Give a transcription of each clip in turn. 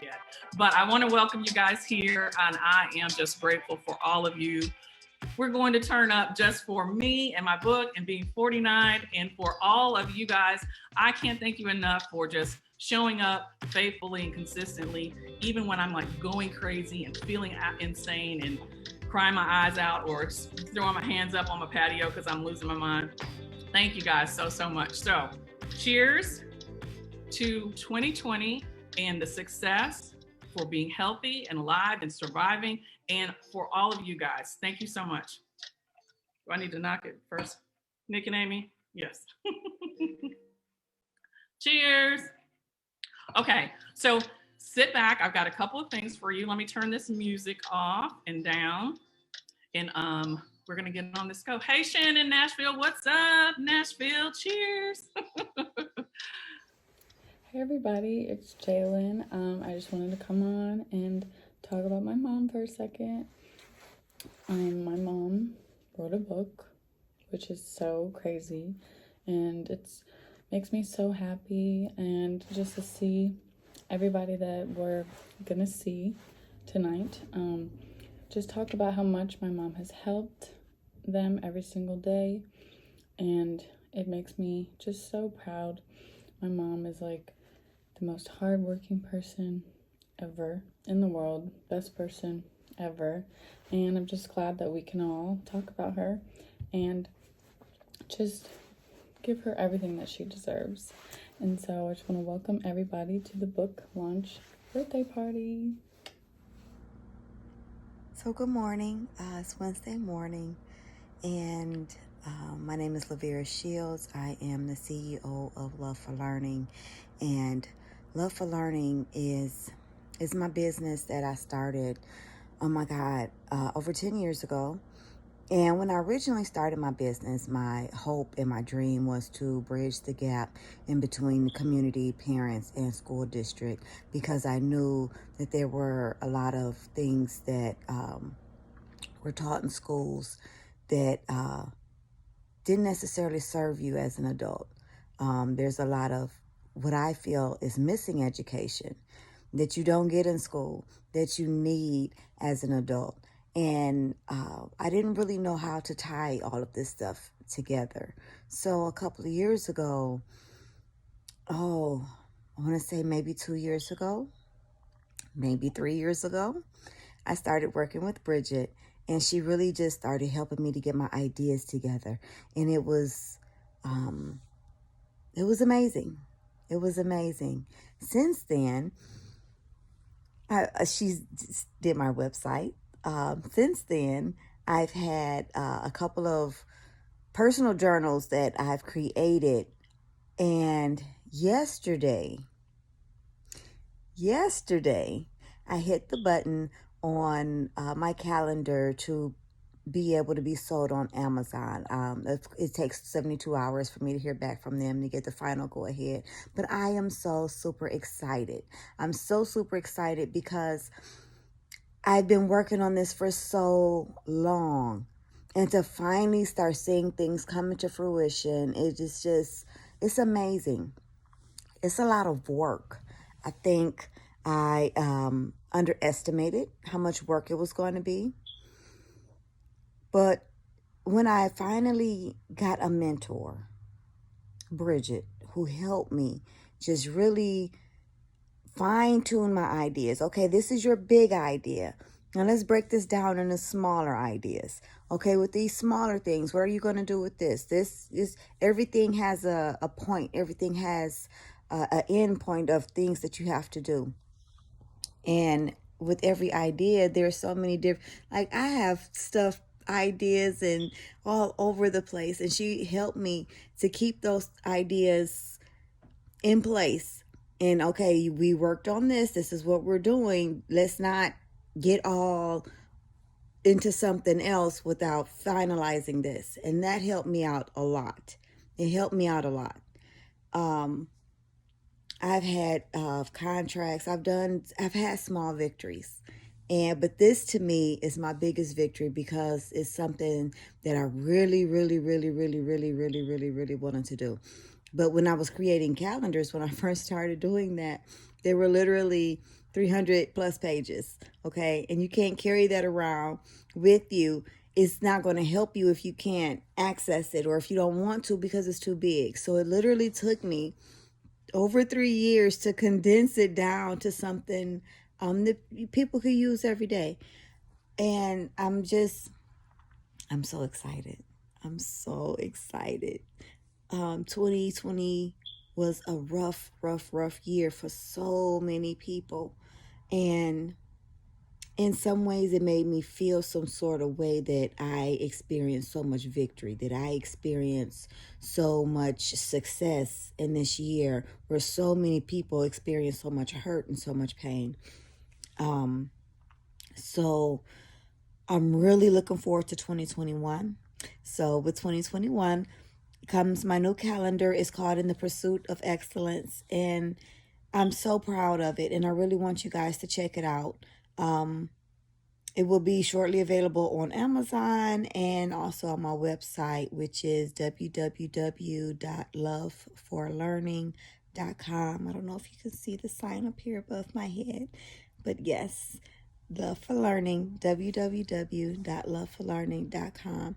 yet. But I want to welcome you guys here, and I am just grateful for all of you. We're going to turn up just for me and my book and being 49, and for all of you guys. I can't thank you enough for just showing up faithfully and consistently, even when I'm like going crazy and feeling insane and crying my eyes out or throwing my hands up on my patio because I'm losing my mind. Thank you guys so much. So, cheers to 2020 and the success, for being healthy and alive and surviving, and for all of you guys. Thank you so much. Do I need to knock it first? Nick and Amy? Yes. Cheers. Okay, so sit back. I've got a couple of things for you. Let me turn this music off and down. And we're gonna get on this go. Hey, Shannon, Nashville, what's up? Nashville, cheers. Hey everybody, it's Jalen. I just wanted to come on and talk about my mom for a second. My mom wrote a book, which is so crazy, and it's makes me so happy, and just to see everybody that we're gonna see tonight. Just talk about how much my mom has helped them every single day, and it makes me just so proud. My mom is like the most hardworking person ever in the world, best person ever, and I'm just glad that we can all talk about her and just give her everything that she deserves. And so I just want to welcome everybody to the book launch birthday party. So good morning. It's Wednesday morning, and my name is Lavera Shields. I am the CEO of Love for Learning, and Love for Learning is my business that I started, oh my God, over 10 years ago. And when I originally started my business, my hope and my dream was to bridge the gap in between the community, parents, and school district, because I knew that there were a lot of things that were taught in schools that didn't necessarily serve you as an adult. There's a lot of what I feel is missing education that you don't get in school that you need as an adult. And I didn't really know how to tie all of this stuff together. So a couple of years ago, I want to say maybe 2 years ago, maybe 3 years ago, I started working with Bridget, and she really just started helping me to get my ideas together. And it was amazing. It was amazing. Since then, she did my website. Since then, I've had a couple of personal journals that I've created. And yesterday, I hit the button on my calendar to be able to be sold on Amazon. It takes 72 hours for me to hear back from them to get the final go ahead. But I am so super excited. I'm so super excited because I've been working on this for so long. And to finally start seeing things coming to fruition, it's amazing. It's a lot of work. I think I underestimated how much work it was going to be. But when I finally got a mentor, Bridget, who helped me just really fine-tune my ideas. Okay, this is your big idea. Now let's break this down into smaller ideas. Okay, with these smaller things, what are you going to do with this? This is, everything has a point. Everything has an end point of things that you have to do. And with every idea, there's so many different, like I have ideas and all over the place, and she helped me to keep those ideas in place. And okay, we worked on this is what we're doing. Let's not get all into something else without finalizing this. And that helped me out a lot. It helped me out a lot. I've had contracts. I've had small victories. But this to me is my biggest victory because it's something that I really, really, really, really, really, really, really, really wanted to do. But when I was creating calendars, when I first started doing that, they were literally 300 plus pages, okay? And you can't carry that around with you. It's not going to help you if you can't access it or if you don't want to because it's too big. So it literally took me over 3 years to condense it down to something that people could use every day. And I'm so excited. I'm so excited. 2020 was a rough year for so many people. And in some ways, it made me feel some sort of way that I experienced so much victory, that I experienced so much success in this year, where so many people experienced so much hurt and so much pain. So I'm really looking forward to 2021. So with 2021 comes my new calendar. It's called In the Pursuit of Excellence. And I'm so proud of it. And I really want you guys to check it out. It will be shortly available on Amazon and also on my website, which is www.loveforlearning.com. I don't know if you can see the sign up here above my head, but yes, Love for Learning, www.loveforlearning.com.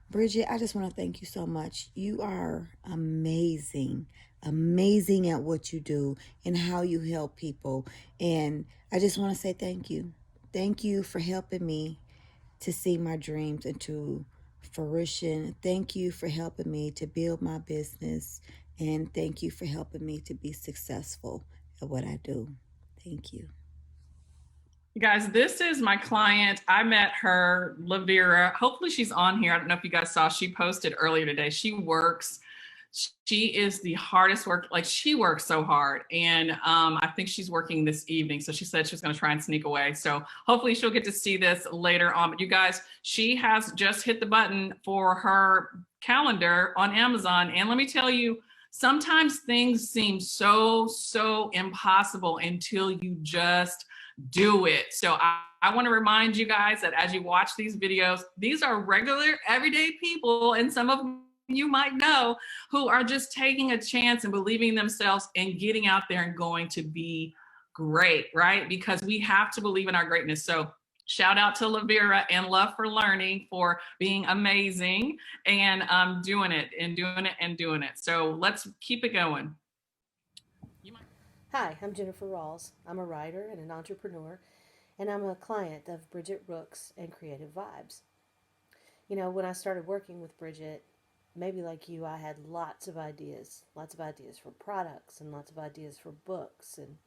Bridget, I just want to thank you so much. You are amazing at what you do and how you help people. And I just want to say thank you. Thank you for helping me to see my dreams into fruition. Thank you for helping me to build my business. And thank you for helping me to be successful at what I do. Thank you. You guys, this is my client. I met her, Lavera. Hopefully she's on here. I don't know if you guys saw, she posted earlier today. She is the hardest work. Like, she works so hard. And I think she's working this evening. So she said she was going to try and sneak away. So hopefully she'll get to see this later on. But you guys, she has just hit the button for her calendar on Amazon. And let me tell you, sometimes things seem so impossible until you just do it. So I want to remind you guys that as you watch these videos, these are regular, everyday people, and some of you might know, who are just taking a chance and believing in themselves and getting out there and going to be great, right? Because we have to believe in our greatness. So shout out to Lavera and Love for Learning for being amazing and doing it. So let's keep it going. Hi, I'm Jennifer Rawls. I'm a writer and an entrepreneur, and I'm a client of Bridget Rooks and Cre8ted Vibes. You know, when I started working with Bridget, maybe like you, I had lots of ideas for products and lots of ideas for books and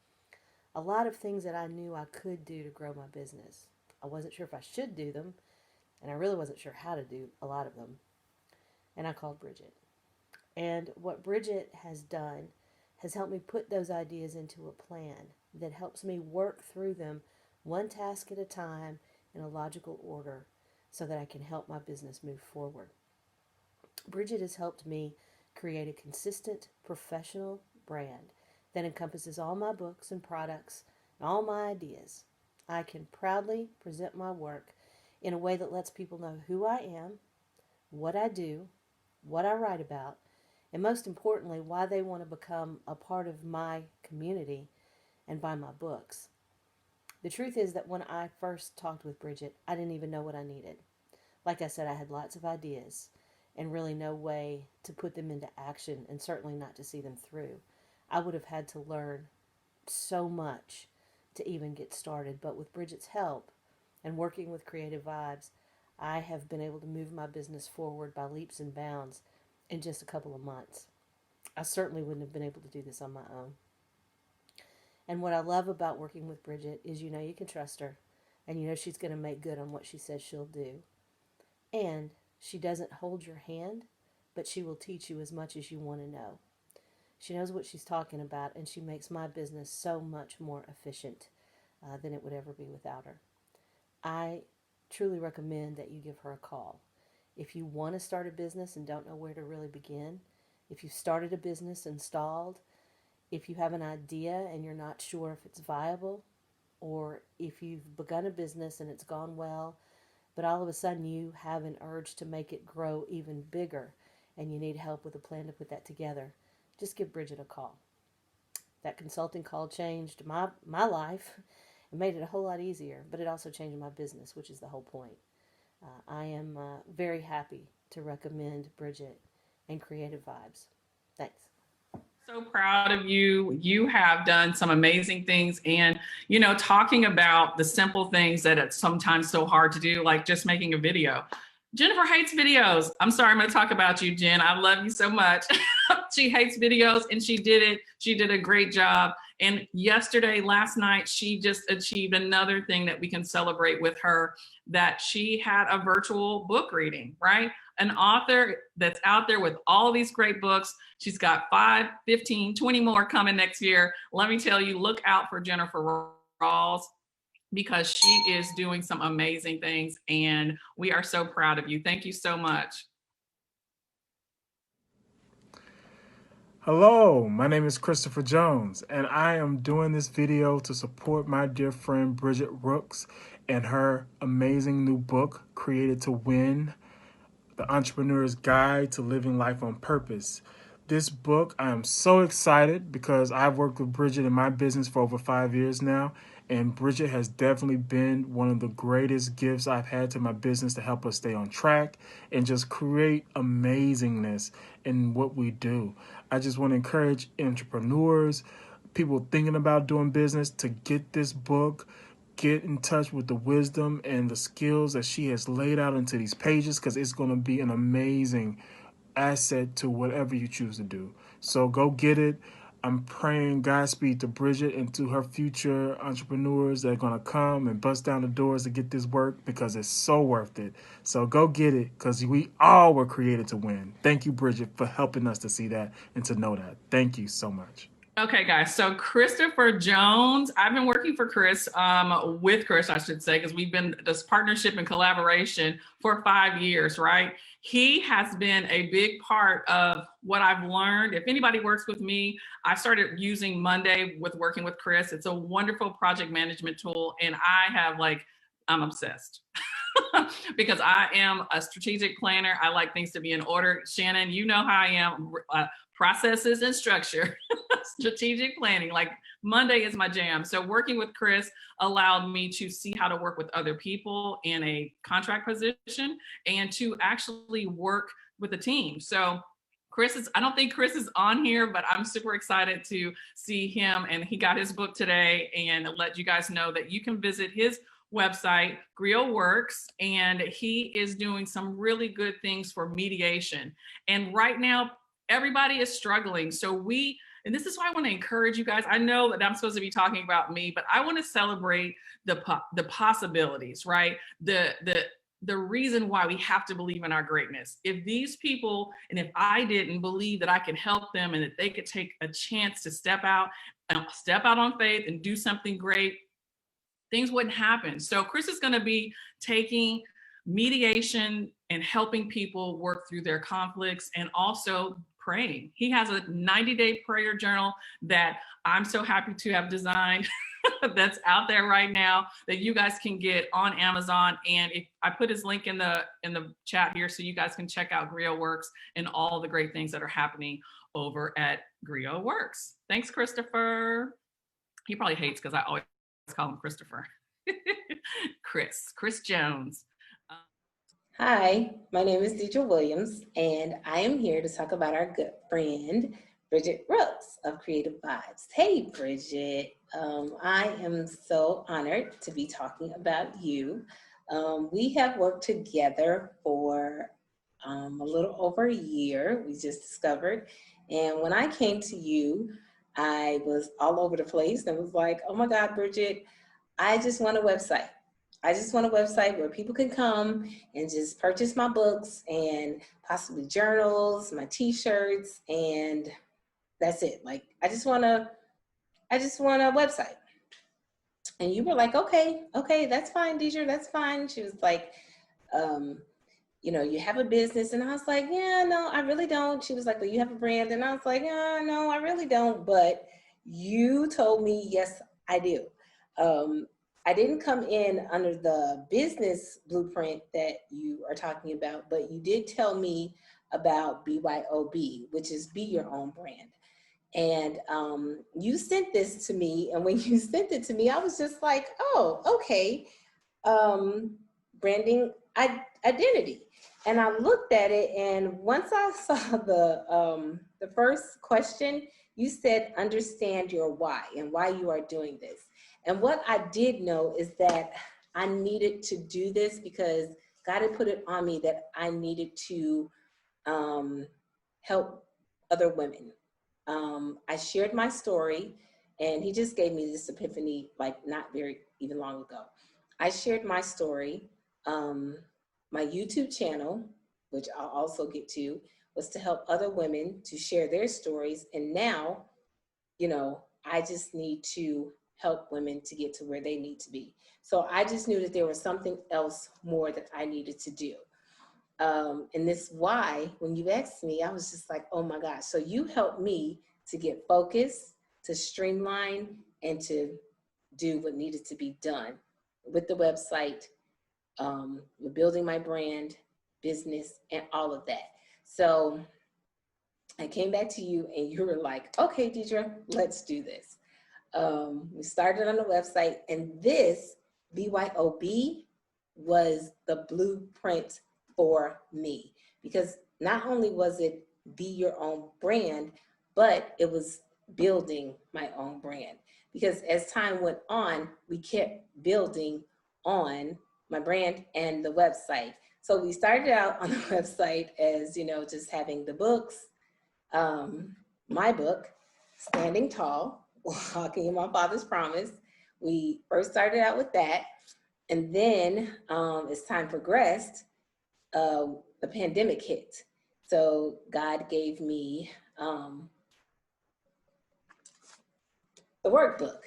a lot of things that I knew I could do to grow my business. I wasn't sure if I should do them, and I really wasn't sure how to do a lot of them. And I called Bridget. And what Bridget has done has helped me put those ideas into a plan that helps me work through them one task at a time in a logical order so that I can help my business move forward. Bridget has helped me create a consistent professional brand that encompasses all my books and products and all my ideas. I can proudly present my work in a way that lets people know who I am, what I do, what I write about, and most importantly, why they want to become a part of my community and buy my books. The truth is that when I first talked with Bridget, I didn't even know what I needed. Like I said, I had lots of ideas and really no way to put them into action and certainly not to see them through. I would have had to learn so much to even get started, but with Bridget's help and working with Cre8ted Vibes, I have been able to move my business forward by leaps and bounds in just a couple of months. I certainly wouldn't have been able to do this on my own. And what I love about working with Bridget is you can trust her and she's going to make good on what she says she'll do. And she doesn't hold your hand, but she will teach you as much as you want to know. She knows what she's talking about, and she makes my business so much more efficient than it would ever be without her. I truly recommend that you give her a call. If you want to start a business and don't know where to really begin, if you've started a business and stalled, if you have an idea and you're not sure if it's viable, or if you've begun a business and it's gone well, but all of a sudden you have an urge to make it grow even bigger and you need help with a plan to put that together, just give Bridget a call. That consulting call changed my life and made it a whole lot easier, but it also changed my business, which is the whole point. I am very happy to recommend Bridget and Creative Vibes. Thanks. So proud of you. You have done some amazing things. And, you know, talking about the simple things that it's sometimes so hard to do, like just making a video. Jennifer hates videos. I'm sorry, I'm going to talk about you, Jen. I love you so much. She hates videos and she did it. She did a great job. And last night, she just achieved another thing that we can celebrate with her, that she had a virtual book reading, right? An author that's out there with all these great books. She's got 5, 15, 20 more coming next year. Let me tell you, look out for Jennifer Rawls, because she is doing some amazing things and we are so proud of you. Thank you so much. Hello, my name is Christopher Jones, and I am doing this video to support my dear friend Bridget Rooks and her amazing new book, Created to Win, The Entrepreneur's Guide to Living Life on Purpose. This book, I am so excited because I've worked with Bridget in my business for over 5 years now, and Bridget has definitely been one of the greatest gifts I've had to my business to help us stay on track and just create amazingness in what we do. I just want to encourage entrepreneurs, people thinking about doing business, to get this book. Get in touch with the wisdom and the skills that she has laid out into these pages, because it's going to be an amazing asset to whatever you choose to do. So go get it. I'm praying Godspeed to Bridget and to her future entrepreneurs that are going to come and bust down the doors to get this work, because it's so worth it. So go get it, because we all were created to win. Thank you, Bridget, for helping us to see that and to know that. Thank you so much. Okay, guys. So Christopher Jones, I've been working for Chris, with Chris, I should say, because we've been this partnership and collaboration for 5 years, right? He has been a big part of what I've learned. If anybody works with me, I started using Monday with working with Chris. It's a wonderful project management tool, and I'm obsessed. Because I am a strategic planner. I like things to be in order. Shannon, you know how I am, processes and structure, strategic planning. Like Monday is my jam. So working with Chris allowed me to see how to work with other people in a contract position and to actually work with a team. So I don't think Chris is on here, but I'm super excited to see him. And he got his book today, and let you guys know that you can visit his website, Cre8ted Works, and he is doing some really good things for mediation. And right now, everybody is struggling. And this is why I want to encourage you guys. I know that I'm supposed to be talking about me, but I want to celebrate the possibilities, right? The reason why we have to believe in our greatness. If these people, and if I didn't believe that I could help them and that they could take a chance to step out on faith and do something great, things wouldn't happen. So Chris is going to be taking mediation and helping people work through their conflicts, and also praying. He has a 90-day prayer journal that I'm so happy to have designed that's out there right now that you guys can get on Amazon. And if I put his link in the chat here, so you guys can check out Cre8ted Works and all the great things that are happening over at Cre8ted Works. Thanks, Christopher. He probably hates because I always call him Christopher. Chris Jones. Hi, my name is Deidre Williams, and I am here to talk about our good friend, Bridget Rooks of Creative Vibes. Hey, Bridget. I am so honored to be talking about you. We have worked together for a little over a year, we just discovered. And when I came to you, I was all over the place and was like, oh my God, Bridget, I just want a website. I just want a website where people can come and just purchase my books and possibly journals, my t-shirts, and that's it. Like, I just want a website. And you were like, okay, that's fine, Deidre, that's fine. She was like, you have a business. And I was like, yeah, no, I really don't. She was like, well, you have a brand. And I was like, yeah, no, I really don't. But you told me, yes, I do. I didn't come in under the business blueprint that you are talking about, but you did tell me about BYOB, which is Be Your Own Brand. And you sent this to me. And when you sent it to me, I was just like, oh, okay. Branding identity. And I looked at it, and once I saw the first question, you said, understand your why and why you are doing this. And what I did know is that I needed to do this because God had put it on me that I needed to help other women. I shared my story, and he just gave me this epiphany, like not very even long ago. I shared my story. My YouTube channel, which I'll also get to, was to help other women to share their stories. And now, you know, I just need to help women to get to where they need to be. So I just knew that there was something else more that I needed to do. And this why, when you asked me, I was just like, oh my gosh. So you helped me to get focused, to streamline, and to do what needed to be done with the website, with building my brand, business, and all of that. So I came back to you and you were like, okay, Deidre, let's do this. We started on the website, and this BYOB was the blueprint for me, because not only was it be your own brand, but it was building my own brand. Because as time went on, we kept building on my brand and the website. So we started out on the website as, you know, just having the books, my book, Standing Tall, Walking in My Father's Promise. We first started out with that. And then as time progressed, the pandemic hit. So God gave me the workbook.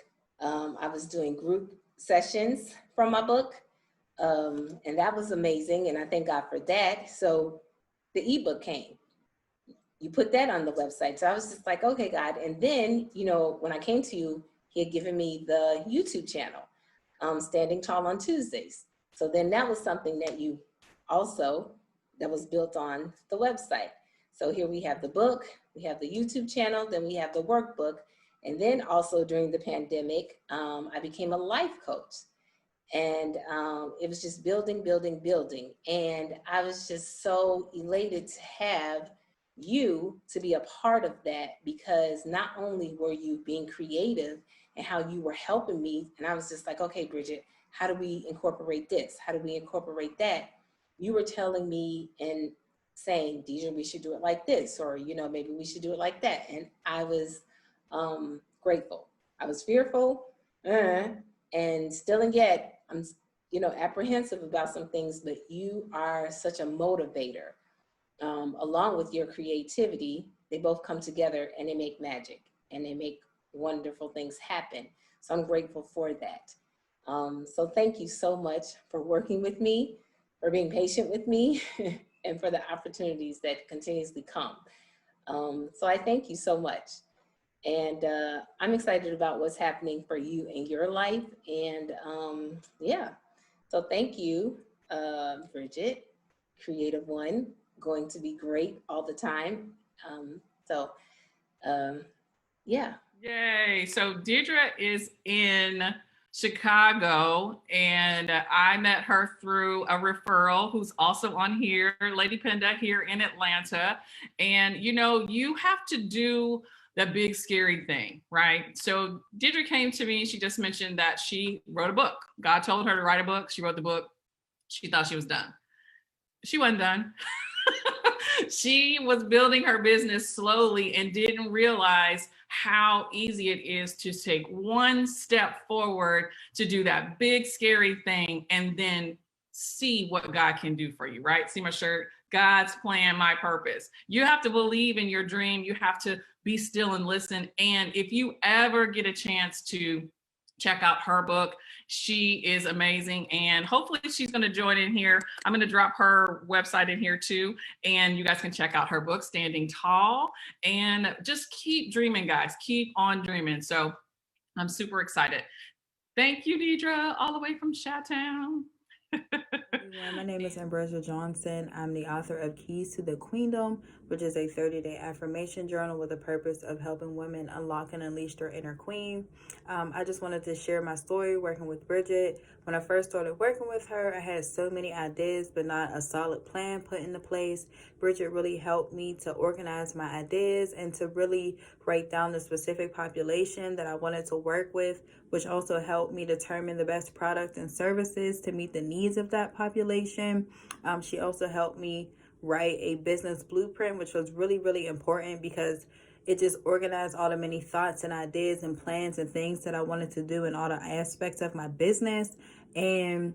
I was doing group sessions from my book, and that was amazing. And I thank God for that. So the ebook came. You put that on the website. So I was just like, okay, God. And then, you know, when I came to you, he had given me the YouTube channel, Standing Tall on Tuesdays. So then that was something that you also, that was built on the website. So here we have the book, we have the YouTube channel, then we have the workbook. And then also during the pandemic, I became a life coach. And it was just building, building, building. And I was just so elated to have you to be a part of that, because not only were you being creative and how you were helping me, and I was just like, okay, Bridget, how do we incorporate this? How do we incorporate that? You were telling me and saying, Deidre, we should do it like this, or, you know, maybe we should do it like that. And I was grateful. I was fearful, and still and yet I'm, you know, apprehensive about some things, but you are such a motivator. Along with your creativity, they both come together and they make magic and they make wonderful things happen. So I'm grateful for that. So thank you so much for working with me, for being patient with me, and for the opportunities that continuously come. So I thank you so much. And I'm excited about what's happening for you in your life. And yeah, so thank you, Bridget, Creative One, going to be great all the time. So yeah. Yay. So Deidre is in Chicago, and I met her through a referral who's also on here, Lady Penda here in Atlanta. And, you know, you have to do the big scary thing, right? So Deidre came to me. She just mentioned that she wrote a book. God told her to write a book. She wrote the book. She thought she was done. She wasn't done. She was building her business slowly and didn't realize how easy it is to take one step forward to do that big, scary thing and then see what God can do for you, right? See my shirt? God's plan, my purpose. You have to believe in your dream. You have to be still and listen. And if you ever get a chance to check out her book, she is amazing. And hopefully she's going to join in here. I'm going to drop her website in here too. And you guys can check out her book, Standing Tall. And just keep dreaming, guys. Keep on dreaming. So I'm super excited. Thank you, Deidre, all the way from Chi-Town. Everyone, my name is Ambrosia Johnson. I'm the author of Keys to the Queendom, which is a 30-day affirmation journal with the purpose of helping women unlock and unleash their inner queen. I just wanted to share my story working with Bridget. When I first started working with her, I had so many ideas, but not a solid plan put into place. Bridget really helped me to organize my ideas and to really write down the specific population that I wanted to work with, which also helped me determine the best products and services to meet the needs of that population. She also helped me write a business blueprint, which was really, really important because it just organized all the many thoughts and ideas and plans and things that I wanted to do in all the aspects of my business. And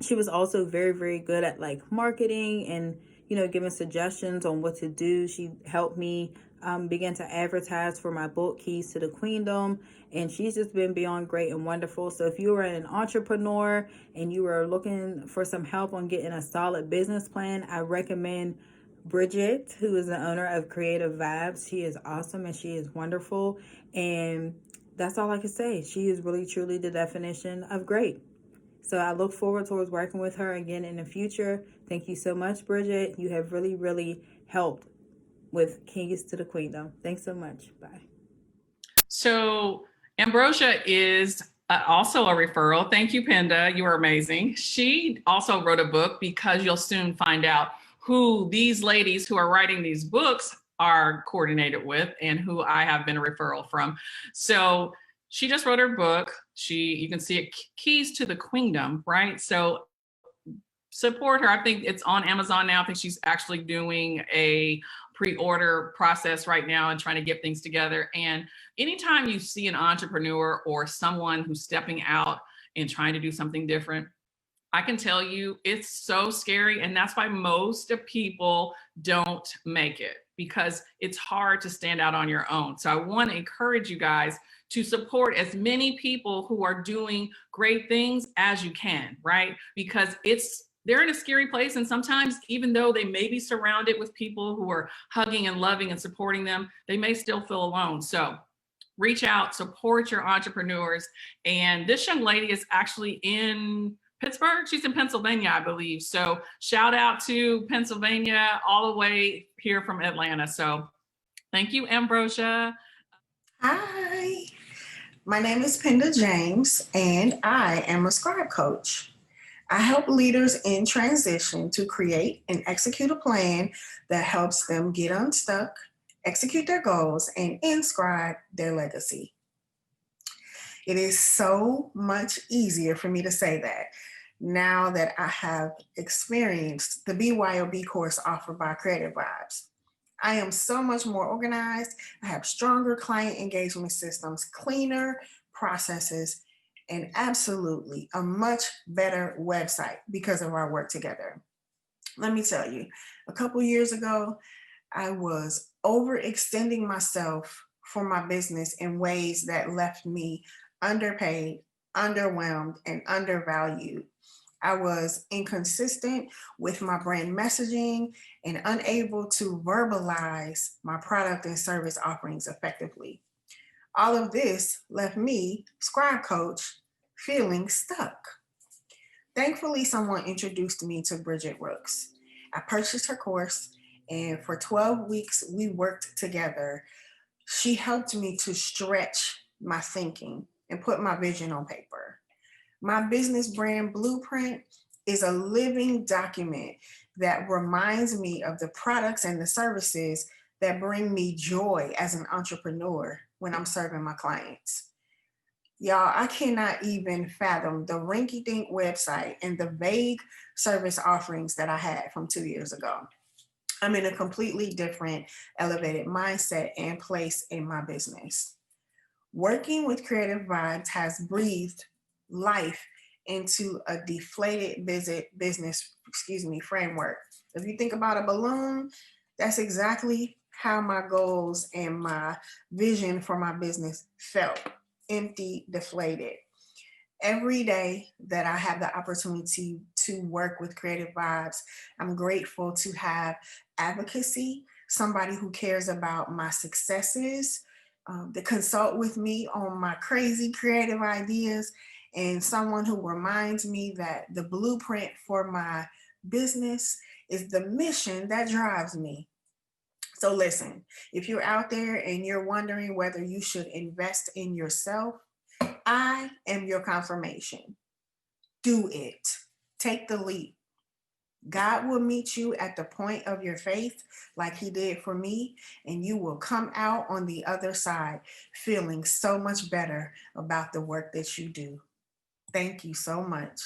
she was also very, very good at like marketing and, giving suggestions on what to do. She helped me begin to advertise for my book, Keys to the Queendom. And she's just been beyond great and wonderful. So if you are an entrepreneur and you are looking for some help on getting a solid business plan, I recommend Bridget, who is the owner of Creative Vibes. She is awesome and she is wonderful. And that's all I can say. She is really, truly the definition of great. So I look forward towards working with her again in the future. Thank you so much, Bridget. You have really, really helped with Keys to the Queendom. Thanks so much. Bye. So Ambrosia is also a referral. Thank you, Penda. You are amazing. She also wrote a book because you'll soon find out who these ladies who are writing these books are coordinated with and who I have been a referral from. So she just wrote her book. You can see it, Keys to the Queendom, right? So support her. I think it's on Amazon now. I think she's actually doing a pre-order process right now and trying to get things together. And anytime you see an entrepreneur or someone who's stepping out and trying to do something different, I can tell you it's so scary. And that's why most of people don't make it, because it's hard to stand out on your own. So I want to encourage you guys to support as many people who are doing great things as you can, right? Because they're in a scary place. And sometimes, even though they may be surrounded with people who are hugging and loving and supporting them, they may still feel alone. So reach out, support your entrepreneurs. And this young lady is actually in Pittsburgh. She's in Pennsylvania, I believe. So shout out to Pennsylvania, all the way here from Atlanta. So thank you, Ambrosia. Hi, my name is Penda James, and I am a scribe coach. I help leaders in transition to create and execute a plan that helps them get unstuck, execute their goals, and inscribe their legacy. It is so much easier for me to say that now that I have experienced the BYOB course offered by Creative Vibes. I am so much more organized. I have stronger client engagement systems, cleaner processes, and absolutely a much better website because of our work together. Let me tell you, a couple years ago, I was overextending myself for my business in ways that left me underpaid, underwhelmed, and undervalued. I was inconsistent with my brand messaging and unable to verbalize my product and service offerings effectively. All of this left me, Scribe Coach, feeling stuck. Thankfully, someone introduced me to Bridget Rooks. I purchased her course, and for 12 weeks, we worked together. She helped me to stretch my thinking and put my vision on paper. My business brand blueprint is a living document that reminds me of the products and the services that bring me joy as an entrepreneur when I'm serving my clients. Y'all, I cannot even fathom the rinky-dink website and the vague service offerings that I had from 2 years ago. I'm in a completely different elevated mindset and place in my business. Working with Creative Vibes has breathed life into a deflated business framework. If you think about a balloon, that's exactly how my goals and my vision for my business felt: empty, deflated. Every day that I have the opportunity to work with Creative Vibes, I'm grateful to have advocacy, somebody who cares about my successes, to consult with me on my crazy creative ideas, and someone who reminds me that the blueprint for my business is the mission that drives me. So listen, if you're out there and you're wondering whether you should invest in yourself, I am your confirmation. Do it. Take the leap. God will meet you at the point of your faith, like he did for me, and you will come out on the other side feeling so much better about the work that you do. Thank you so much.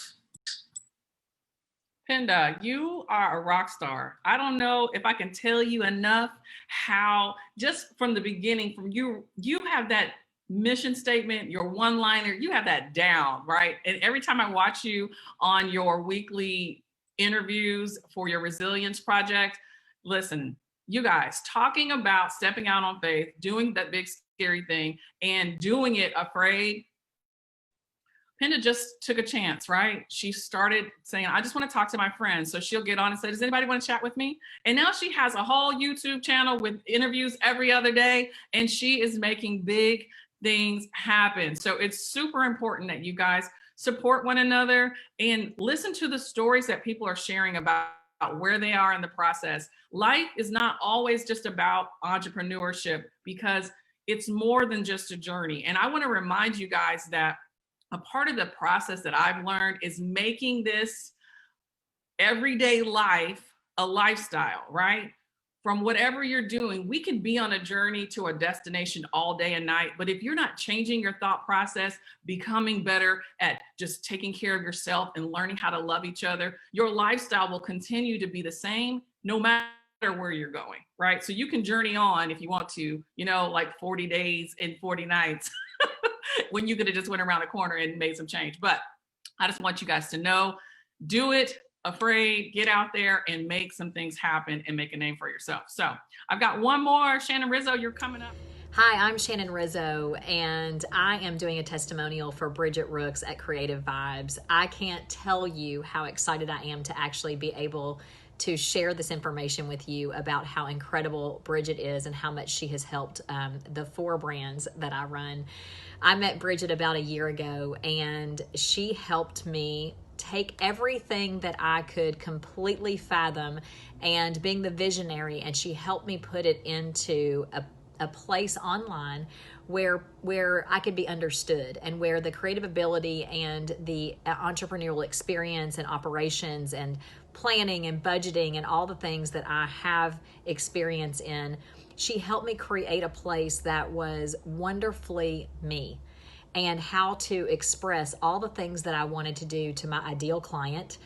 Pinda, you are a rock star. I don't know if I can tell you enough how, just from the beginning, from you have that mission statement, your one-liner, you have that down, right? And every time I watch you on your weekly interviews for your resilience project, listen, you guys, talking about stepping out on faith, doing that big scary thing, and doing it afraid. Pinda just took a chance, right? She started saying, I just want to talk to my friends. So she'll get on and say, does anybody want to chat with me? And now she has a whole YouTube channel with interviews every other day, and she is making big things happen. So it's super important that you guys support one another and listen to the stories that people are sharing about where they are in the process. Life is not always just about entrepreneurship, because it's more than just a journey. And I want to remind you guys that a part of the process that I've learned is making this everyday life a lifestyle, right? From whatever you're doing, we can be on a journey to a destination all day and night, but if you're not changing your thought process, becoming better at just taking care of yourself and learning how to love each other, your lifestyle will continue to be the same no matter where you're going, right? So you can journey on if you want to, like 40 days and 40 nights when you could have just went around the corner and made some change. But I just want you guys to know, do it afraid, get out there and make some things happen and make a name for yourself. So I've got one more. Shannon Rizzo, you're coming up. Hi, I'm Shannon Rizzo, and I am doing a testimonial for Bridget Rooks at Creative Vibes. I can't tell you how excited I am to actually be able to share this information with you about how incredible Bridget is and how much she has helped the 4 brands that I run. I met Bridget about a year ago, and she helped me take everything that I could completely fathom and being the visionary, and she helped me put it into a place online where I could be understood, and where the creative ability and the entrepreneurial experience and operations and planning and budgeting and all the things that I have experience in, she helped me create a place that was wonderfully me, and how to express all the things that I wanted to do to my ideal client.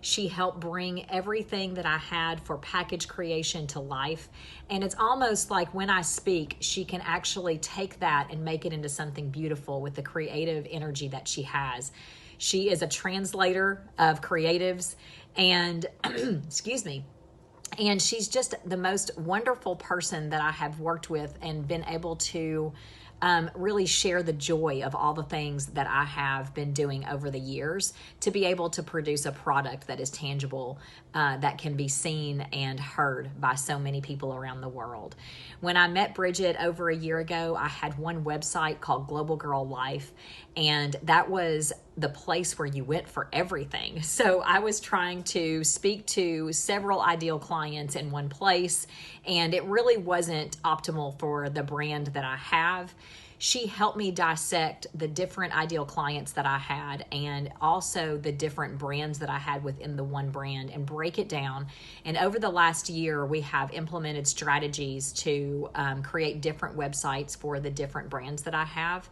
She helped bring everything that I had for package creation to life. And it's almost like when I speak, she can actually take that and make it into something beautiful with the creative energy that she has. She is a translator of creatives, and excuse me, and she's just the most wonderful person that I have worked with and been able to really share the joy of all the things that I have been doing over the years to be able to produce a product that is tangible, that can be seen and heard by so many people around the world. When I met Bridget over a year ago, I had one website called Global Girl Life, and that was the place where you went for everything. So I was trying to speak to several ideal clients in one place, and it really wasn't optimal for the brand that I have. She helped me dissect the different ideal clients that I had, and also the different brands that I had within the one brand, and break it down. And over the last year, we have implemented strategies to create different websites for the different brands that I have.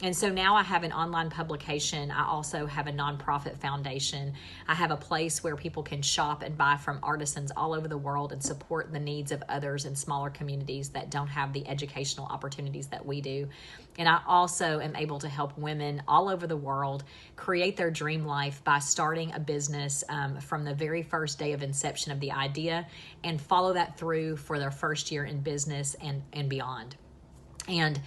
And so now I have an online publication. I also have a nonprofit foundation. I have a place where people can shop and buy from artisans all over the world and support the needs of others in smaller communities that don't have the educational opportunities that we do. And I also am able to help women all over the world create their dream life by starting a business from the very first day of inception of the idea, and follow that through for their first year in business and beyond. And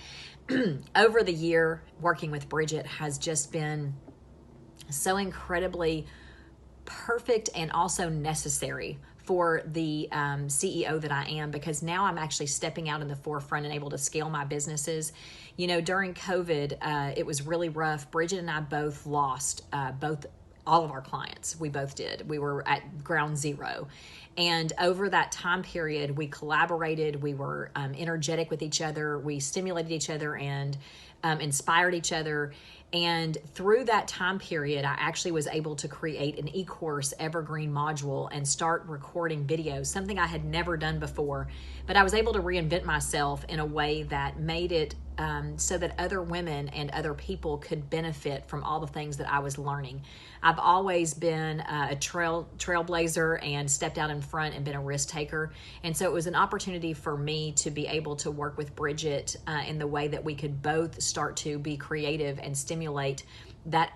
over the year, working with Bridget has just been so incredibly perfect and also necessary for the CEO that I am, because now I'm actually stepping out in the forefront and able to scale my businesses. You know, during COVID, it was really rough. Bridget and I both lost all of our clients. We both did. We were at ground zero. And over that time period, we collaborated, we were energetic with each other, we stimulated each other and inspired each other. And through that time period, I actually was able to create an e-course evergreen module and start recording videos, something I had never done before. But I was able to reinvent myself in a way that made it so that other women and other people could benefit from all the things that I was learning. I've always been a trailblazer and stepped out in front and been a risk taker. And so it was an opportunity for me to be able to work with Bridget in the way that we could both start to be creative and stimulate that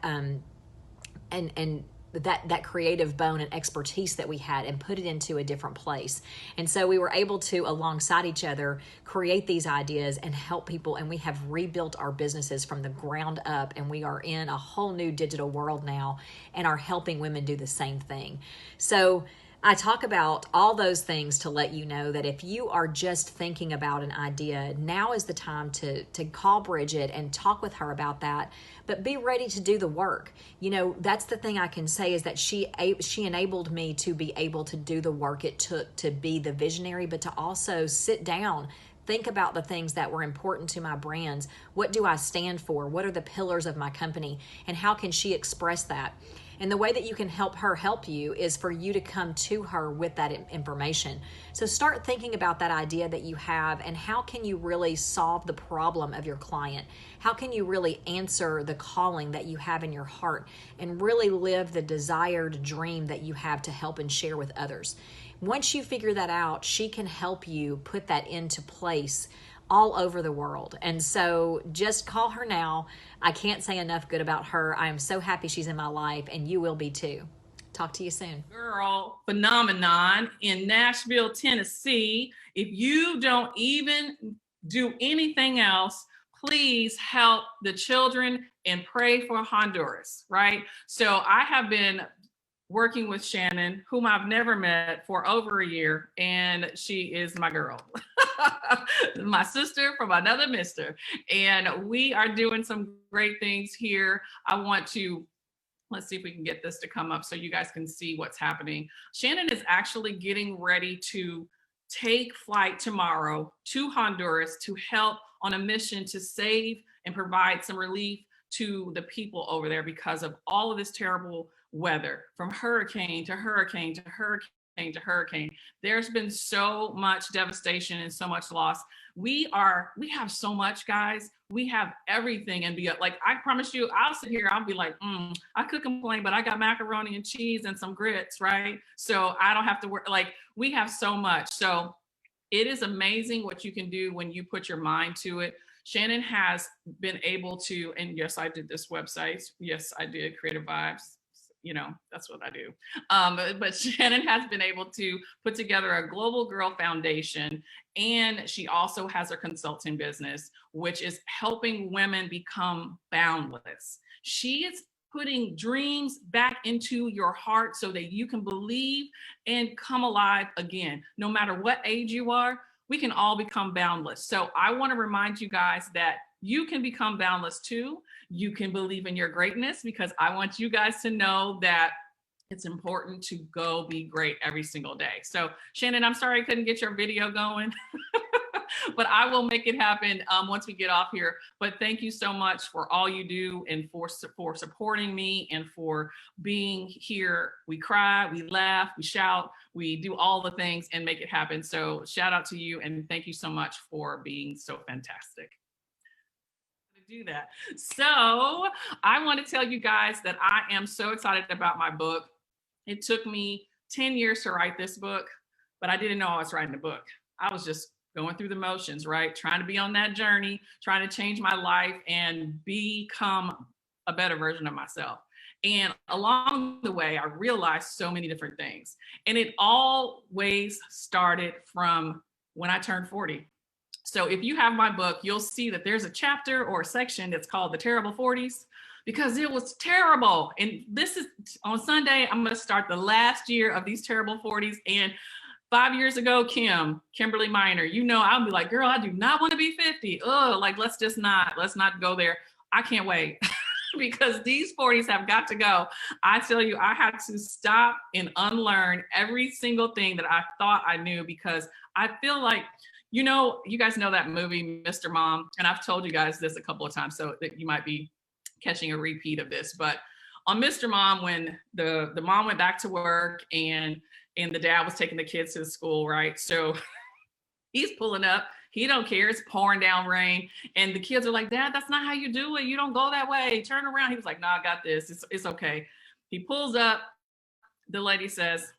that creative bone and expertise that we had and put it into a different place. And so we were able to, alongside each other, create these ideas and help people. And we have rebuilt our businesses from the ground up. And we are in a whole new digital world now and are helping women do the same thing. So I talk about all those things to let you know that if you are just thinking about an idea, now is the time to call Bridget and talk with her about that, but be ready to do the work. You know, that's the thing I can say, is that she enabled me to be able to do the work it took to be the visionary, but to also sit down, think about the things that were important to my brands. What do I stand for? What are the pillars of my company? And how can she express that? And the way that you can help her help you is for you to come to her with that information. So start thinking about that idea that you have and how can you really solve the problem of your client? How can you really answer the calling that you have in your heart and really live the desired dream that you have to help and share with others? Once you figure that out, she can help you put that into place all over the world. And so just call her now. I can't say enough good about her. I am so happy she's in my life, and you will be too. Talk to you soon. Girl phenomenon in Nashville, Tennessee. If you don't even do anything else, please help the children and pray for Honduras, right? So I have been working with Shannon, whom I've never met, for over a year, and she is my girl. My sister from another mister. And we are doing some great things here. I want to, let's see if we can get this to come up so you guys can see what's happening. Shannon is actually getting ready to take flight tomorrow to Honduras to help on a mission to save and provide some relief to the people over there because of all of this terrible weather, from hurricane to hurricane to hurricane to hurricane. There's been so much devastation and so much loss. We have so much, guys. We have everything. And like, I promise you, I'll sit here, I'll be like, I could complain, but I got macaroni and cheese and some grits, right? So I don't have to work. Like, we have so much. So it is amazing what you can do when you put your mind to it. Shannon has been able to, and yes, I did this website. Yes, I did Creative Vibes. You know, that's what I do. But Shannon has been able to put together a Global Girl Foundation, and she also has her consulting business, which is helping women become boundless. She is putting dreams back into your heart so that you can believe and come alive again. No matter what age you are, we can all become boundless. So I want to remind you guys that you can become boundless too. You can believe in your greatness, because I want you guys to know that it's important to go be great every single day. So Shannon, I'm sorry I couldn't get your video going, but I will make it happen once we get off here. But thank you so much for all you do and for supporting me and for being here. We cry, we laugh, we shout, we do all the things and make it happen. So shout out to you and thank you so much for being so fantastic. Do that. So I want to tell you guys that I am so excited about my book. It took me 10 years to write this book, but I didn't know I was writing a book. I was just going through the motions, right? Trying to be on that journey, trying to change my life and become a better version of myself. And along the way, I realized so many different things. And it always started from when I turned 40. So if you have my book, you'll see that there's a chapter or a section that's called The Terrible 40s. because it was terrible. And this is on Sunday, I'm going to start the last year of these terrible 40s. And 5 years ago, Kimberly Minor, you know, I'll be like, girl, I do not want to be 50. Ugh, like, let's not go there. I can't wait because these 40s have got to go. I tell you, I had to stop and unlearn every single thing that I thought I knew, because I feel like, you know, you guys know that movie, Mr. Mom, and I've told you guys this a couple of times, so that you might be catching a repeat of this. But on Mr. Mom, when the mom went back to work and the dad was taking the kids to the school, right? So he's pulling up. He don't care. It's pouring down rain. And the kids are like, Dad, that's not how you do it. You don't go that way. Turn around. He was like, no, I got this. It's okay. He pulls up. The lady says,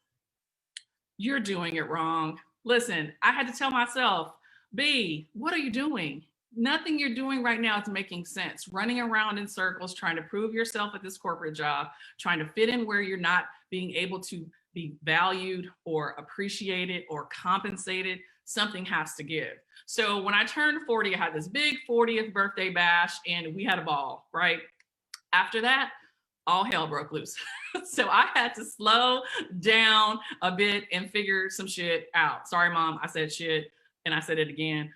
you're doing it wrong. Listen, I had to tell myself, B, what are you doing? Nothing you're doing right now is making sense. Running around in circles, trying to prove yourself at this corporate job, trying to fit in where you're not being able to be valued or appreciated or compensated. Something has to give. So when I turned 40, I had this big 40th birthday bash and we had a ball, right? After that, all hell broke loose. So I had to slow down a bit and figure some shit out. Sorry, Mom, I said shit and I said it again.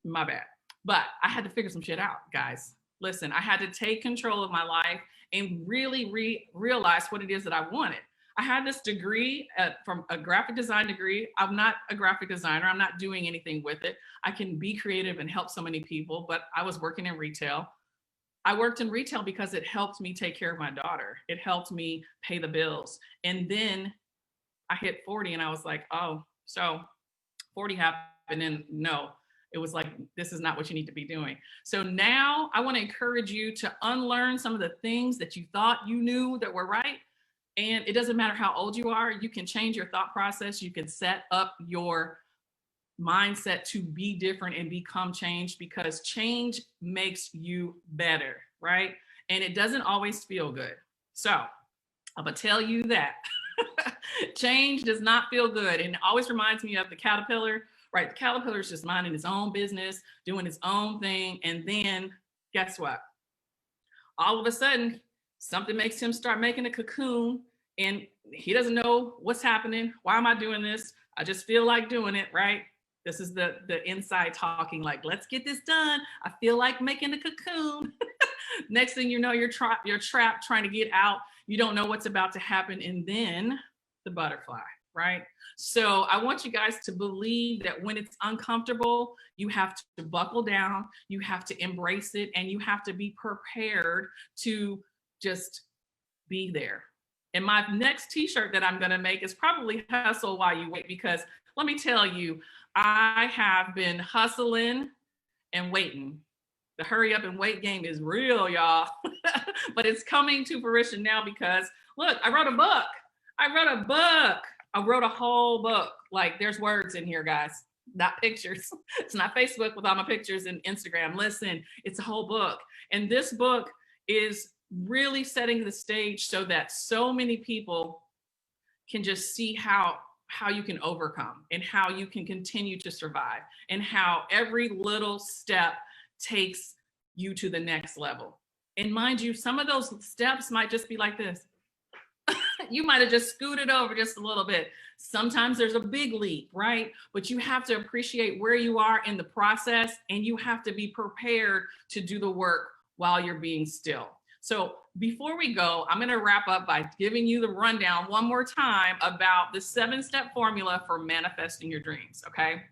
My bad. But I had to figure some shit out, guys. Listen, I had to take control of my life and really realize what it is that I wanted. I had this degree from a graphic design degree. I'm not a graphic designer. I'm not doing anything with it. I can be creative and help so many people, but I was working in retail. I worked in retail because it helped me take care of my daughter. It helped me pay the bills. And then I hit 40 and I was like, oh, so 40 happened and no, it was like, this is not what you need to be doing. So now I want to encourage you to unlearn some of the things that you thought you knew that were right. And it doesn't matter how old you are, you can change your thought process. You can set up your mindset to be different and become changed, because change makes you better, right? And it doesn't always feel good. So I'm gonna tell you that change does not feel good. And it always reminds me of the caterpillar, right? The caterpillar is just minding his own business, doing his own thing. And then guess what? All of a sudden, something makes him start making a cocoon and he doesn't know what's happening. Why am I doing this? I just feel like doing it, right? This is the inside talking, like, let's get this done. I feel like making a cocoon. Next thing you know, you're trapped trying to get out. You don't know what's about to happen. And then the butterfly, right? So I want you guys to believe that when it's uncomfortable, you have to buckle down, you have to embrace it, and you have to be prepared to just be there. And my next t-shirt that I'm gonna make is probably hustle while you wait, because let me tell you, I have been hustling and waiting. The hurry up and wait game is real, y'all. But it's coming to fruition now because look, I wrote a book. I wrote a whole book. Like, there's words in here, guys, not pictures. It's not Facebook with all my pictures and Instagram. Listen, it's a whole book. And this book is really setting the stage so that so many people can just see how you can overcome and how you can continue to survive and how every little step takes you to the next level. And mind you, some of those steps might just be like this. You might have just scooted over just a little bit. Sometimes there's a big leap, right? But you have to appreciate where you are in the process, and you have to be prepared to do the work while you're being still. So before we go, I'm going to wrap up by giving you the rundown one more time about the 7-step formula for manifesting your dreams, okay?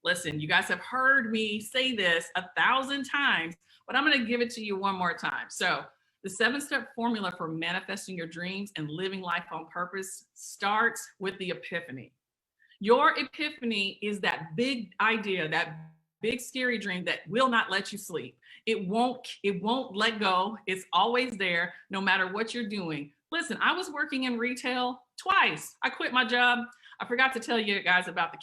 Listen, you guys have heard me say this 1,000 times, but I'm going to give it to you one more time. So the 7-step formula for manifesting your dreams and living life on purpose starts with the epiphany. Your epiphany is that big idea, that big scary dream that will not let you sleep. It won't let go. It's always there, no matter what you're doing. Listen, I was working in retail twice. I quit my job. I forgot to tell you guys about the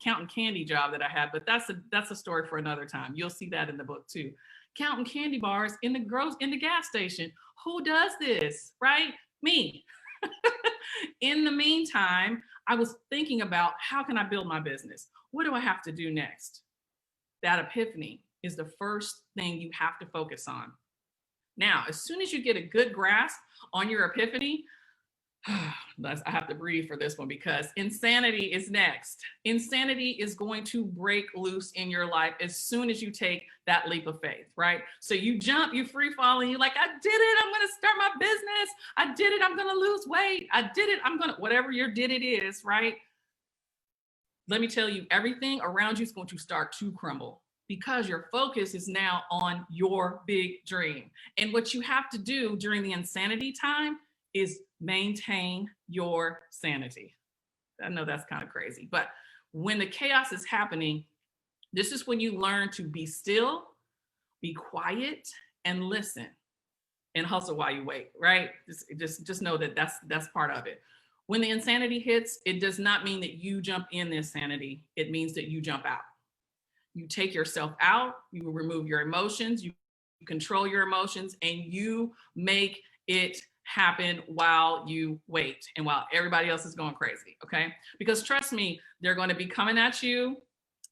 counting candy job that I had, but that's a story for another time. You'll see that in the book too. Counting candy bars in the gas station. Who does this, right? Me. In the meantime, I was thinking about, how can I build my business? What do I have to do next? That epiphany is the first thing you have to focus on. Now, as soon as you get a good grasp on your epiphany, I have to breathe for this one because insanity is next. Insanity is going to break loose in your life as soon as you take that leap of faith, right? So you jump, you free fall, and you're like, I did it. I'm going to start my business. I did it. I'm going to lose weight. I did it. I'm going to, whatever your did it is, right? Let me tell you, everything around you is going to start to crumble because your focus is now on your big dream. And what you have to do during the insanity time is maintain your sanity. I know that's kind of crazy, but when the chaos is happening, this is when you learn to be still, be quiet, and listen, and hustle while you wait, right? Just know that that's part of it. When the insanity hits, it does not mean that you jump in the insanity. It means that you jump out. You take yourself out, you remove your emotions, you control your emotions, and you make it happen while you wait and while everybody else is going crazy, okay? Because trust me, they're going to be coming at you,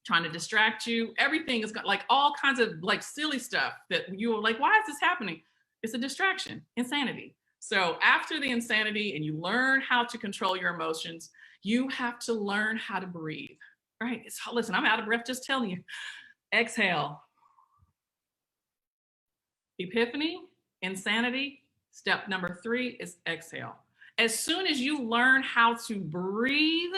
trying to distract you. Everything is like all kinds of like silly stuff that you are like, why is this happening? It's a distraction, insanity. So after the insanity and you learn how to control your emotions, you have to learn how to breathe, right? Listen, I'm out of breath just telling you. Exhale. Epiphany, insanity. Step number 3 is exhale. As soon as you learn how to breathe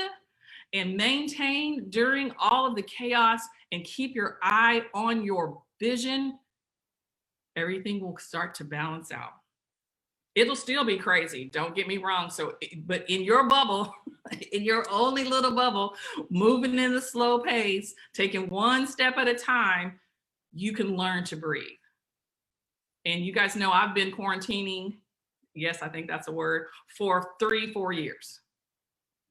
and maintain during all of the chaos and keep your eye on your vision, everything will start to balance out. It'll still be crazy, don't get me wrong. So, but in your bubble, in your only little bubble, moving in a slow pace, taking one step at a time, you can learn to breathe. And you guys know I've been quarantining, yes, I think that's a word, for 3-4 years.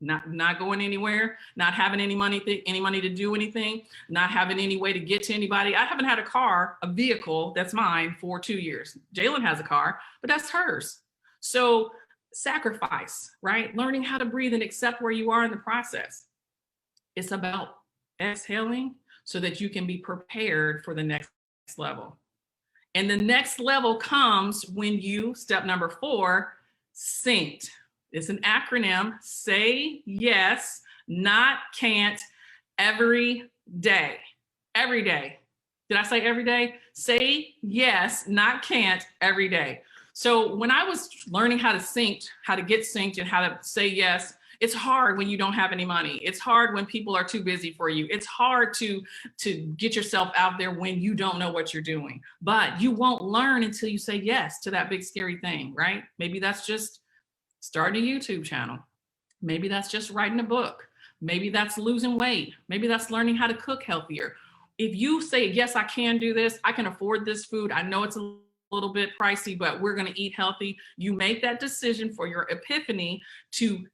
Not going anywhere, not having any money to do anything, not having any way to get to anybody. I haven't had a vehicle that's mine for 2 years. Jalen has a car, but that's hers. So sacrifice, right? Learning how to breathe and accept where you are in the process. It's about exhaling so that you can be prepared for the next level. And the next level comes when you, step number 4, synced. It's an acronym, say yes, not can't, every day. Every day. Did I say every day? Say yes, not can't, every day. So when I was learning how to get synced and how to say yes, it's hard when you don't have any money. It's hard when people are too busy for you. It's hard to get yourself out there when you don't know what you're doing. But you won't learn until you say yes to that big scary thing, right? Maybe that's just starting a YouTube channel. Maybe that's just writing a book. Maybe that's losing weight. Maybe that's learning how to cook healthier. If you say, yes, I can do this, I can afford this food, I know it's a little bit pricey, but we're gonna eat healthy. You make that decision for your epiphany to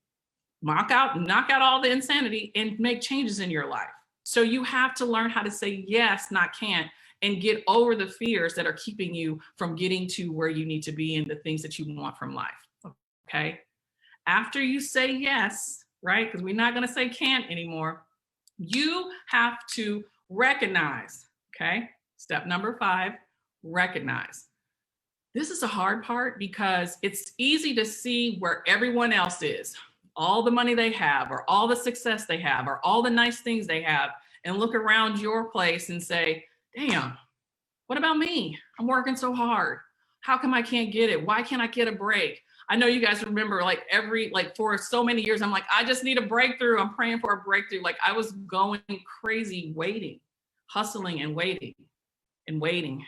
knock out all the insanity and make changes in your life. So you have to learn how to say yes, not can't, and get over the fears that are keeping you from getting to where you need to be and the things that you want from life. Okay. After you say yes, right? Because we're not going to say can't anymore. You have to recognize. Okay. Step number 5, recognize. This is a hard part because it's easy to see where everyone else is, all the money they have, or all the success they have, or all the nice things they have, and look around your place and say, damn, what about me? I'm working so hard. How come I can't get it? Why can't I get a break? I know you guys remember for so many years, I'm like, I just need a breakthrough. I'm praying for a breakthrough. Like I was going crazy, waiting, hustling and waiting and waiting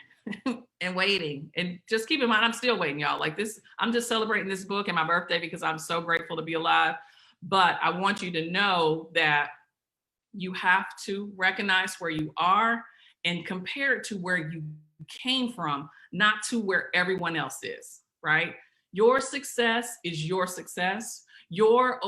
and waiting. And just keep in mind, I'm still waiting, y'all. Like this, I'm just celebrating this book and my birthday because I'm so grateful to be alive. But I want you to know that you have to recognize where you are and compare it to where you came from, not to where everyone else is, right? Your success is your success. Your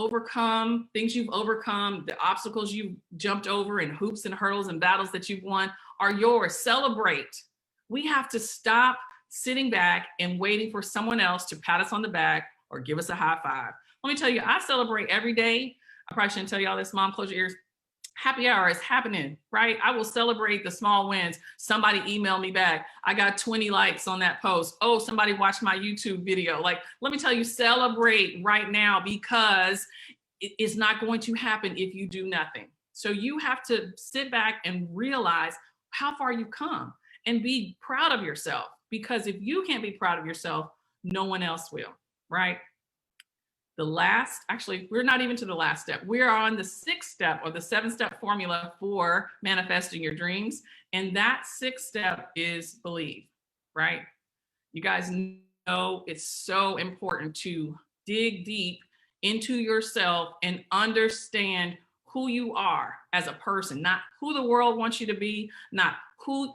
things you've overcome, the obstacles you've jumped over and hoops and hurdles and battles that you've won are yours. Celebrate. We have to stop sitting back and waiting for someone else to pat us on the back or give us a high five. Let me tell you, I celebrate every day. I probably shouldn't tell y'all this. Mom, close your ears. happy hour is happening, right? I will celebrate the small wins. Somebody emailed me back. I got 20 likes on that post. Oh, somebody watched my YouTube video. Like, let me tell you, celebrate right now, because it is not going to happen if you do nothing. So you have to sit back and realize how far you've come and be proud of yourself, because if you can't be proud of yourself, no one else will, right? The last, actually, we're not even to the last step. We are on the 6th step, or the 7-step formula for manifesting your dreams. And that 6th step is believe, right? You guys know it's so important to dig deep into yourself and understand who you are as a person, not who the world wants you to be, not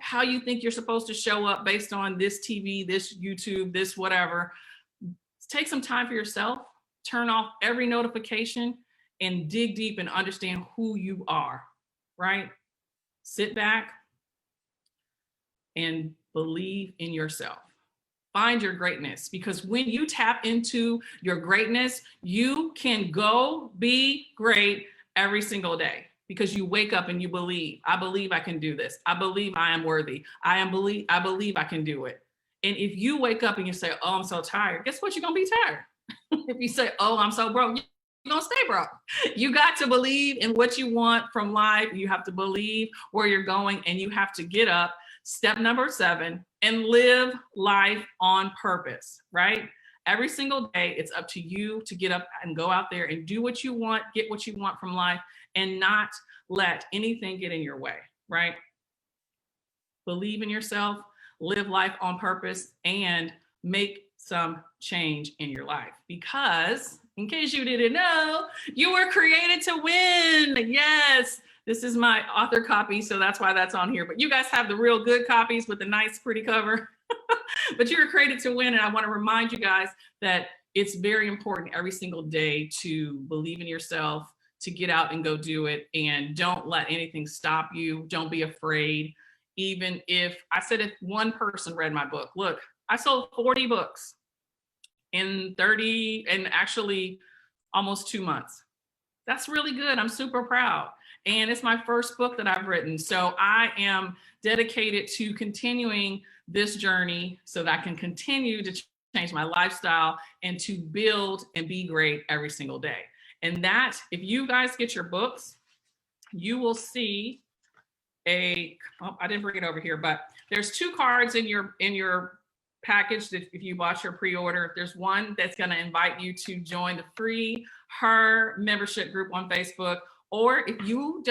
how you think you're supposed to show up based on this TV, this YouTube, this whatever. Take some time for yourself, turn off every notification, and dig deep and understand who you are, right? Sit back and believe in yourself. Find your greatness, because when you tap into your greatness, you can go be great every single day, because you wake up and you believe, I believe I can do this. I believe I am worthy. I believe I can do it. And if you wake up and you say, oh, I'm so tired, guess what? You're going to be tired. If you say, oh, I'm so broke, you're going to stay broke. You got to believe in what you want from life. You have to believe where you're going, and you have to get up. Step number 7, and live life on purpose, right? Every single day, it's up to you to get up and go out there and do what you want, get what you want from life, and not let anything get in your way, right? Believe in yourself, live life on purpose, and make some change in your life. Because, in case you didn't know, you were created to win. Yes. This is my author copy, so that's why that's on here. But you guys have the real good copies with the nice, pretty cover. But you were created to win, and I want to remind you guys that it's very important every single day to believe in yourself, to get out and go do it, and don't let anything stop you. Don't be afraid. Even if one person read my book, look, I sold 40 books in 30 and actually almost 2 months. That's really good. I'm super proud. And it's my first book that I've written. So I am dedicated to continuing this journey so that I can continue to change my lifestyle and to build and be great every single day. And that, if you guys get your books, you will see I didn't bring it over here, but there's 2 cards in your package that if you bought your pre-order. There's one that's going to invite you to join the free Her membership group on Facebook. Or if you're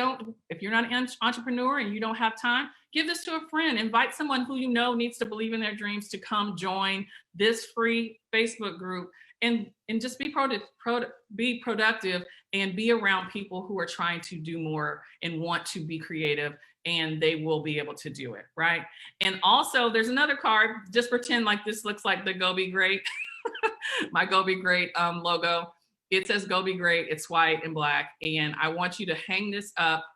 not an entrepreneur and you don't have time, give this to a friend. Invite someone who you know needs to believe in their dreams to come join this free Facebook group, and just be productive and be around people who are trying to do more and want to be creative, and they will be able to do it, right? And also there's another card. Just pretend like this looks like the Go Be Great, my Go Be Great logo. It says Go Be Great. It's white and black. And I want you to hang this up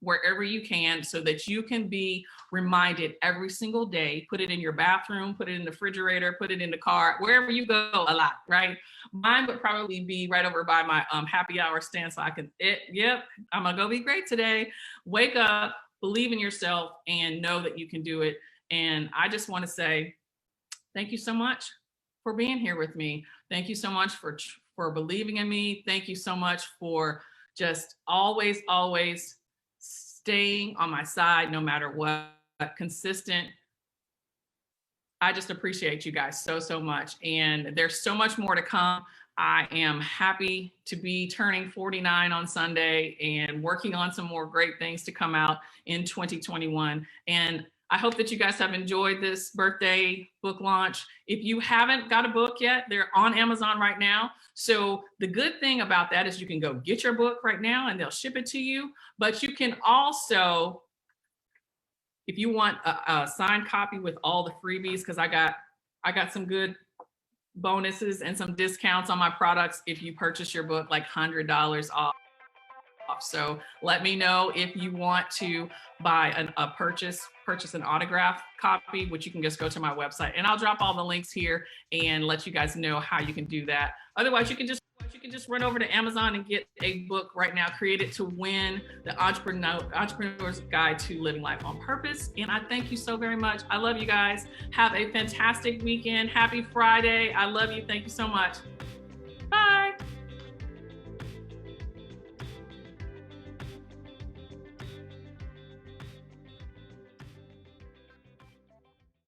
wherever you can so that you can be reminded every single day. Put it in your bathroom, put it in the refrigerator, put it in the car, wherever you go a lot, right? Mine would probably be right over by my happy hour stand, so I can, I'm gonna go be great today. Wake up, believe in yourself, and know that you can do it. And I just want to say thank you so much for being here with me. Thank you so much for believing in me. Thank you so much for just always staying on my side, no matter what, consistent. I just appreciate you guys so much. And there's so much more to come. I am happy to be turning 49 on Sunday and working on some more great things to come out in 2021. And I hope that you guys have enjoyed this birthday book launch. If you haven't got a book yet, they're on Amazon right now. So the good thing about that is you can go get your book right now and they'll ship it to you. But you can also, if you want a signed copy with all the freebies, because I got some good bonuses and some discounts on my products if you purchase your book, like $100 off. So let me know if you want to buy purchase an autograph copy, which you can just go to my website, and I'll drop all the links here and let you guys know how you can do that. Otherwise, you can just You can just run over to Amazon and get a book right now, Created to Win, the Entrepreneur's Guide to Living Life on Purpose. And I thank you so very much. I love you guys. Have a fantastic weekend. Happy Friday. I love you. Thank you so much. Bye.